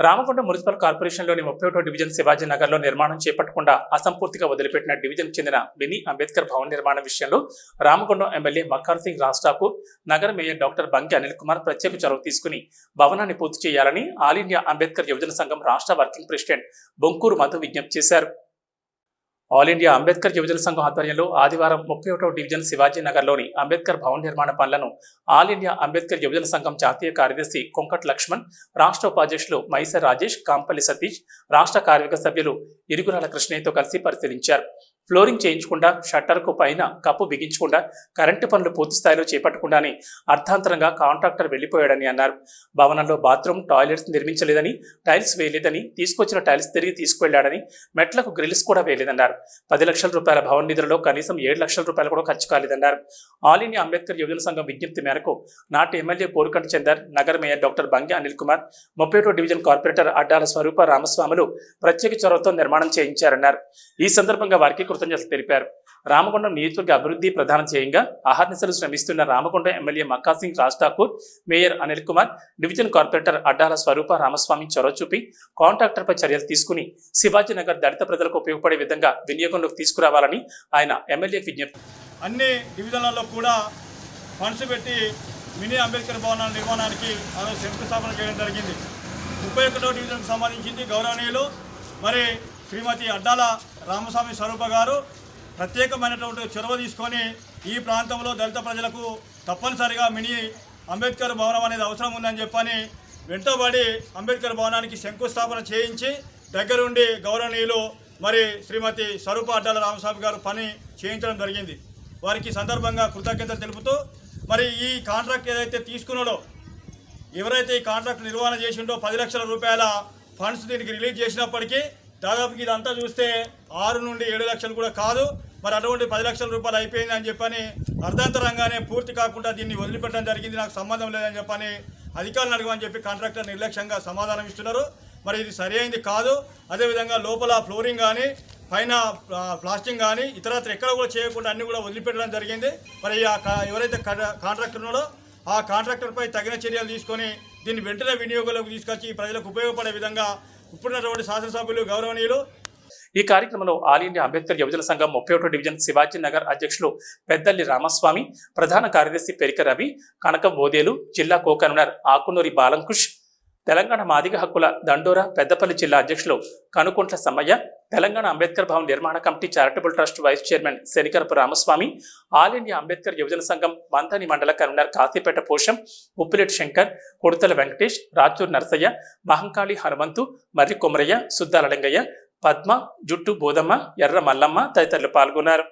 Ramagundam municipal కార్పొరేషన్లోని 31వ division Shivaji నగర్లో నిర్మాణం చేపట్టకుండా అసంపూర్తిగా వదిలిపెట్టిన డివిజన్ చెందిన మినీ అంబేద్కర్ భవన్ నిర్మాణ విషయంలో రామగుండం ఎమ్మెల్యే మక్కార్ సింగ్ రాజ్ ఠాకూర్, నగర మేయర్ డాక్టర్ బంకి అనిల్ కుమార్ ప్రత్యేక చొరవ తీసుకుని భవనాన్ని పూర్తి చేయాలని ఆల్ ఇండియా అంబేద్కర్ యువజన సంఘం రాష్ట్ర వర్కింగ్ ప్రెసిడెంట్ బొంకూరు మధు విజ్ఞప్తి చేశారు. ఆల్ ఇండియా అంబేద్కర్ యువజన సంఘం ఆధ్వర్యంలో ఆదివారం 31వ డివిజన్ శివాజీ నగర్లోని అంబేద్కర్ భవన్ నిర్మాణ పనులను ఆల్ ఇండియా అంబేద్కర్ యువజన సంఘం జాతీయ కార్యదర్శి కొంకట్ లక్ష్మణ్, రాష్ట్ర ఉపాధ్యక్షులు మైసర్ రాజేష్, కాంపల్లి సతీష్, రాష్ట్ర కార్యవర్గ సభ్యులు ఇరుగురాల కృష్ణయ్యతో కలిసి పరిశీలించారు. ఫ్లోరింగ్ చేయించకుండా, షట్టర్కు పైన కప్పు బిగించకుండా, కరెంటు పనులు పూర్తి స్థాయిలో చేపట్టకుండానే అర్థాంతరంగా కాంట్రాక్టర్ వెళ్లిపోయాడని అన్నారు. భవనంలో బాత్రూమ్, టాయిలెట్స్ నిర్మించలేదని, టైల్స్ వేయలేదని, తీసుకొచ్చిన టైల్స్ తిరిగి తీసుకువెళ్లాడని, మెట్లకు గ్రిల్స్ కూడా వేయలేదన్నారు. 10 లక్షల రూపాయల భవన నిధులలో కనీసం 7 లక్షల రూపాయలు కూడా ఖర్చు కాలేదన్నారు. ఆల్ ఇండియా అంబేద్కర్ యువజన సంఘం విజ్ఞప్తి మేరకు నాటి ఎమ్మెల్యే పోరుకంటి చందర్, నగర మేయర్ డాక్టర్ బంగి అనిల్ కుమార్, 31వ డివిజన్ కార్పొరేటర్ అడ్డాల స్వరూప రామస్వాములు ప్రత్యేక చొరవతో నిర్మాణం చేయించారన్నారు. ఈ సందర్భంగా వారికి కృతజ్ఞతలు తెలిపారు. రామగుండం నియోజకవర్గ అభివృద్ధి ప్రధాన ధ్యేయంగా అహర్నిశలు శ్రమిస్తున్న Ramagundam MLA Makkar Singh Raj Thakur, mayor Anil Kumar, division corporator Addala Swarupa Ramaswamy చొరవ చూపి కాంట్రాక్టర్పై చర్యలు తీసుకుని శివాజీనగర్ దళిత ప్రజలకు ఉపయోగపడే విధంగా వినియోగంలోకి తీసుకురావాలని ఆయన ఎమ్మెల్యే విజ్ఞప్తి. అన్ని డివిజన్లలో కూడా ఫండ్స్ పెట్టి మినీ అంబేద్కర్ భవనాల నిర్మాణానికి శంకుస్థాపన చేయడం జరిగింది. 31వ డివిజన్కు సంబంధించింది గౌరవనీయులు మరి శ్రీమతి అడ్డాల రామస్వామి స్వరూప గారు ప్రత్యేకమైనటువంటి చొరవ తీసుకొని ఈ ప్రాంతంలో దళిత ప్రజలకు తప్పనిసరిగా మినీ అంబేద్కర్ భవనం అనేది అవసరం ఉందని చెప్పని వెంటబడి అంబేద్కర్ భవనానికి శంకుస్థాపన చేయించి దగ్గరుండి గౌరవనీయులు మరి శ్రీమతి స్వరూప అడ్డాల రామస్వామి గారు పని చేయించడం జరిగింది. వారికి సందర్భంగా కృతజ్ఞతలు తెలుపుతూ మరి ఈ కాంట్రాక్ట్ ఏదైతే తీసుకున్నాడో, ఎవరైతే ఈ కాంట్రాక్ట్ నిర్వహణ చేసిండో 10 లక్షల రూపాయల ఫండ్స్ దీనికి రిలీజ్ చేసినప్పటికీ దాదాపుకి ఇదంతా చూస్తే 6 నుండి 7 లక్షలు కూడా కాదు. మరి అటువంటి 10 లక్షల రూపాయలు అయిపోయింది అని చెప్పని అర్ధాంతరంగానే పూర్తి కాకుండా దీన్ని వదిలిపెట్టడం జరిగింది, నాకు సంబంధం లేదని చెప్పని అధికారులను అడగమని చెప్పి కాంట్రాక్టర్ నిర్లక్ష్యంగా సమాధానం ఇస్తున్నారు. మరి ఇది సరైనది కాదు. అదేవిధంగా లోపల ఫ్లోరింగ్ కానీ, పైన ప్లాస్టింగ్ కానీ ఇతరత్ర ఎక్కడ కూడా చేయకుండా అన్ని కూడా వదిలిపెట్టడం జరిగింది. మరి ఎవరైతే కాంట్రాక్టర్ ఉన్నాడో ఆ కాంట్రాక్టర్పై తగిన చర్యలు తీసుకొని దీన్ని వెంటనే వినియోగంలోకి తీసుకొచ్చి ప్రజలకు ఉపయోగపడే విధంగా ఇప్పుడున్నటువంటి శాసనసభ్యులు గౌరవనీయులు. ఈ కార్యక్రమంలో ఆల్ ఇండియా అంబేద్కర్ యువజన సంఘం 31వ డివిజన్ శివాజీ నగర్ అధ్యక్షులు పెద్దల్లి రామస్వామి, ప్రధాన కార్యదర్శి పెరిక రవి, కనకం ఓదేలు, జిల్లా కో కన్వీనర్ ఆకునూరి బాలంకుష్, తెలంగాణ మాదిగ హక్కుల దండోరా పెద్దపల్లి జిల్లా అధ్యక్షులు కనుకుంట్ల సమ్మయ్య, తెలంగాణ అంబేద్కర్ భవన్ నిర్మాణ committee charitable trust vice chairman Shanikarapu Ramaswamy, all India Ambedkar Yuvajana Sangham Manthani మండల కన్వీనర్ కాశీపేట పోషం, ఉప్పిరెడ్డి శంకర్, కొడుతల వెంకటేష్, రాచూర్ నరసయ్య, మహంకాళి హనుమంతు, మర్రి కొమరయ్య, సుద్దాల లింగయ్య, పద్మ, జుట్టు బోధమ్మ, ఎర్ర మల్లమ్మ తదితరులు పాల్గొన్నారు.